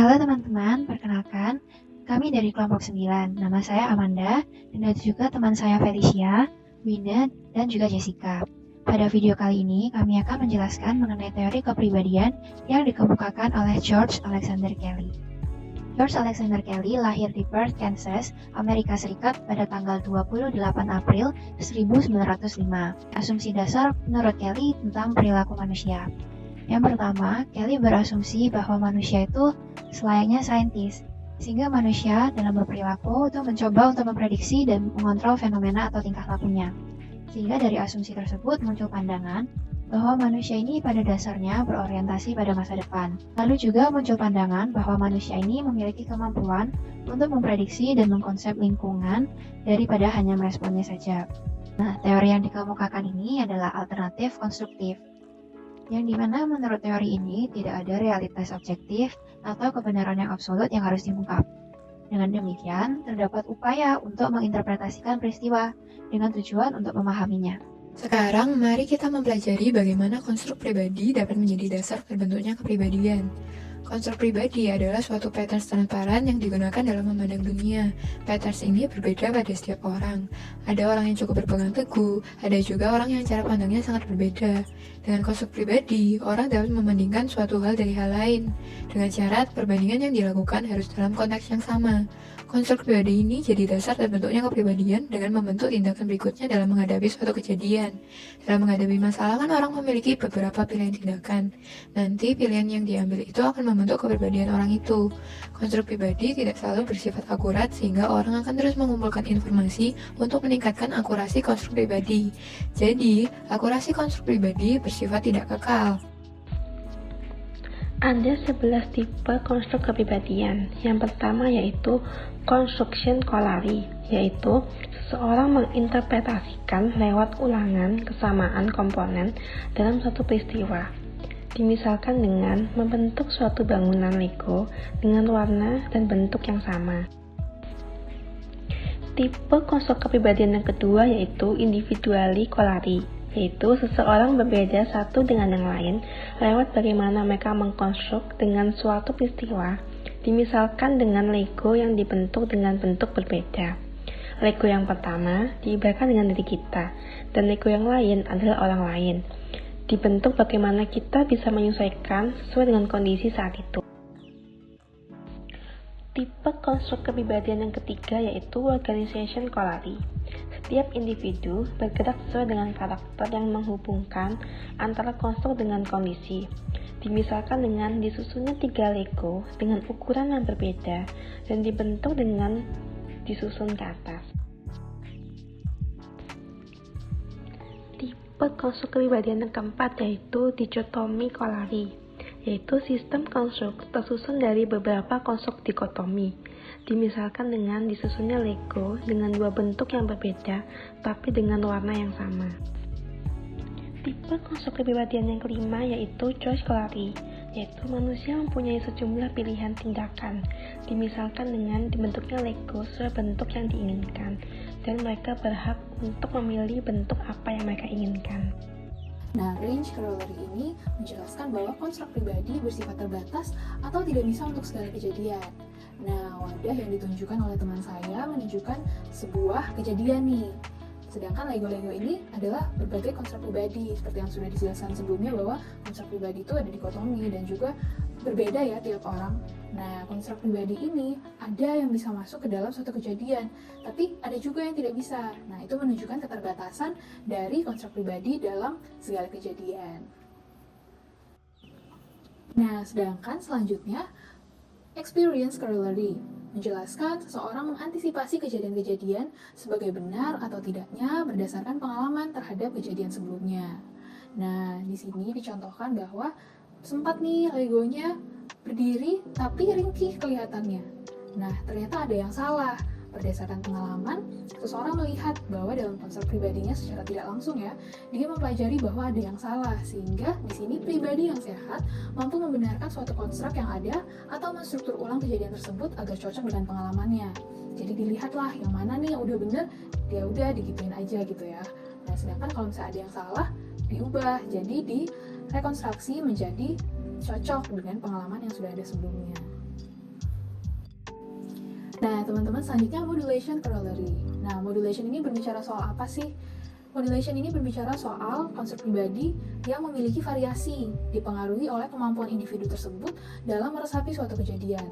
Halo teman-teman, perkenalkan, kami dari kelompok 9. Nama saya Amanda, dan ada juga teman saya Felicia, Winda, dan juga Jessica. Pada video kali ini, kami akan menjelaskan mengenai teori kepribadian yang dikemukakan oleh George Alexander Kelly. George Alexander Kelly lahir di Perth, Kansas, Amerika Serikat pada tanggal 28 April 1905. Asumsi dasar menurut Kelly tentang perilaku manusia. Yang pertama, Kelly berasumsi bahwa manusia itu selayaknya saintis, sehingga manusia dalam berperilaku itu mencoba untuk memprediksi dan mengontrol fenomena atau tingkah lakunya. Sehingga dari asumsi tersebut muncul pandangan bahwa manusia ini pada dasarnya berorientasi pada masa depan. Lalu juga muncul pandangan bahwa manusia ini memiliki kemampuan untuk memprediksi dan mengkonsep lingkungan daripada hanya meresponnya saja. Nah, teori yang dikemukakan ini adalah alternatif konstruktif, yang dimana menurut teori ini tidak ada realitas objektif atau kebenaran yang absolut yang harus diungkap. Dengan demikian, terdapat upaya untuk menginterpretasikan peristiwa dengan tujuan untuk memahaminya. Sekarang, mari kita mempelajari bagaimana konstruk pribadi dapat menjadi dasar terbentuknya kepribadian. Konstruk pribadi adalah suatu pattern transparan yang digunakan dalam memandang dunia. Patterns ini berbeda pada setiap orang. Ada orang yang cukup berpegang teguh, ada juga orang yang cara pandangnya sangat berbeda. Dengan konstruk pribadi, orang dapat membandingkan suatu hal dari hal lain. Dengan syarat, perbandingan yang dilakukan harus dalam konteks yang sama. Konstruk pribadi ini jadi dasar terbentuknya kepribadian dengan membentuk tindakan berikutnya dalam menghadapi suatu kejadian. Dalam menghadapi masalah kan orang memiliki beberapa pilihan tindakan. Nanti pilihan yang diambil itu akan membentuk kepribadian orang itu. Konstruk pribadi tidak selalu bersifat akurat sehingga orang akan terus mengumpulkan informasi untuk meningkatkan akurasi konstruk pribadi. Jadi, akurasi konstruk pribadi bersifat tidak kekal. Ada 11 tipe konstruk kepribadian. Yang pertama yaitu construction collari, yaitu seseorang menginterpretasikan lewat ulangan kesamaan komponen dalam suatu peristiwa. Dimisalkan dengan membentuk suatu bangunan Lego dengan warna dan bentuk yang sama. Tipe konstruk kepribadian yang kedua yaitu individually collari, yaitu seseorang berbeda satu dengan yang lain lewat bagaimana mereka mengkonstruk dengan suatu peristiwa, dimisalkan dengan Lego yang dibentuk dengan bentuk berbeda. Lego yang pertama diibaratkan dengan diri kita, dan Lego yang lain adalah orang lain. Dibentuk bagaimana kita bisa menyesuaikan sesuai dengan kondisi saat itu. Tipe konstruk kepribadian yang ketiga yaitu organization collari. Setiap individu bergerak sesuai dengan karakter yang menghubungkan antara konstruk dengan kondisi. Dimisalkan dengan disusunnya 3 Lego dengan ukuran yang berbeda dan dibentuk dengan disusun ke atas. Tipe konstruk kepribadian yang keempat yaitu dichotomy collari, yaitu sistem konstruk tersusun dari beberapa konstruk dikotomi. Dimisalkan dengan disusunnya Lego dengan 2 bentuk yang berbeda tapi dengan warna yang sama. Tipe konstruk kepribadian yang kelima yaitu choice collari, yaitu manusia mempunyai sejumlah pilihan tindakan. Dimisalkan dengan dibentuknya Lego sesuai bentuk yang diinginkan dan mereka berhak untuk memilih bentuk apa yang mereka inginkan. Nah, range corollary ini menjelaskan bahwa konstruk pribadi bersifat terbatas atau tidak bisa untuk segala kejadian. Nah, wadah yang ditunjukkan oleh teman saya menunjukkan sebuah kejadian nih. Sedangkan Lego-Lego ini adalah berbagai konstruk pribadi, seperti yang sudah dijelaskan sebelumnya bahwa konstruk pribadi itu ada dikotomi dan juga berbeda ya tiap orang. Nah, konstruk pribadi ini ada yang bisa masuk ke dalam suatu kejadian, tapi ada juga yang tidak bisa. Nah, itu menunjukkan keterbatasan dari konstruk pribadi dalam segala kejadian. Nah, sedangkan selanjutnya, experience corollary menjelaskan seseorang mengantisipasi kejadian-kejadian sebagai benar atau tidaknya berdasarkan pengalaman terhadap kejadian sebelumnya. Nah, di sini dicontohkan bahwa sempat nih Legonya berdiri tapi ringkih kelihatannya. Nah, ternyata ada yang salah. Berdasarkan pengalaman, seseorang melihat bahwa dalam konstruk pribadinya secara tidak langsung ya, dia mempelajari bahwa ada yang salah, sehingga di sini pribadi yang sehat mampu membenarkan suatu konstruk yang ada atau menstruktur ulang kejadian tersebut agar cocok dengan pengalamannya. Jadi dilihatlah yang mana nih yang udah bener, dia udah digituin aja gitu ya. Nah, sedangkan kalau misalnya ada yang salah, diubah, jadi direkonstruksi menjadi cocok dengan pengalaman yang sudah ada sebelumnya. Nah, teman-teman, selanjutnya modulation corollary. Nah, modulation ini berbicara soal apa sih? Modulation ini berbicara soal konstruk pribadi yang memiliki variasi, dipengaruhi oleh kemampuan individu tersebut dalam meresapi suatu kejadian.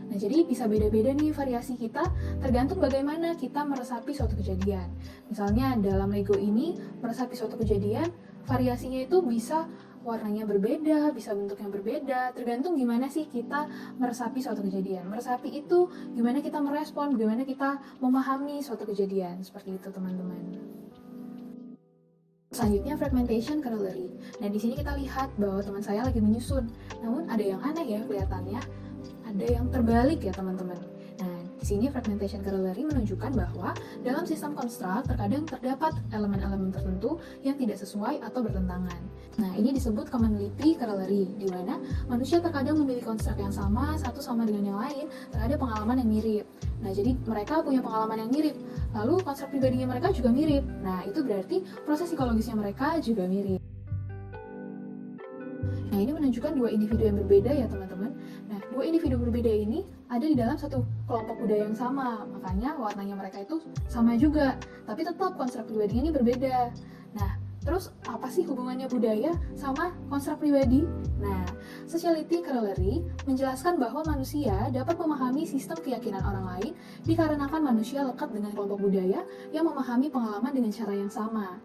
Nah, jadi bisa beda-beda nih variasi kita tergantung bagaimana kita meresapi suatu kejadian. Misalnya dalam Lego ini, meresapi suatu kejadian, variasinya itu bisa warnanya berbeda, bisa bentuknya berbeda, tergantung gimana sih kita meresapi suatu kejadian. Meresapi itu gimana kita merespon, gimana kita memahami suatu kejadian, seperti itu teman-teman. Selanjutnya fragmentation corollary. Nah, di sini kita lihat bahwa teman saya lagi menyusun. Namun ada yang aneh ya kelihatannya. Ada yang terbalik ya teman-teman. Nah, di sini fragmentation corollary menunjukkan bahwa dalam sistem konstruk terkadang terdapat elemen-elemen tertentu yang tidak sesuai atau bertentangan. Nah, ini disebut commonality corollary, di mana manusia terkadang memilih konstruk yang sama satu sama dengan yang lain terhadap pengalaman yang mirip. Nah, jadi mereka punya pengalaman yang mirip, lalu konstruk pribadinya mereka juga mirip. Nah, itu berarti proses psikologisnya mereka juga mirip. Nah, ini menunjukkan dua individu yang berbeda ya teman-teman. Nah, dua individu berbeda ini ada di dalam satu kelompok budaya yang sama, makanya warnanya mereka itu sama juga, tapi tetap konstruk pribadinya ini berbeda. Nah, terus apa sih hubungannya budaya sama konstruk pribadi? Nah, sociality corollary menjelaskan bahwa manusia dapat memahami sistem keyakinan orang lain dikarenakan manusia lekat dengan kelompok budaya yang memahami pengalaman dengan cara yang sama.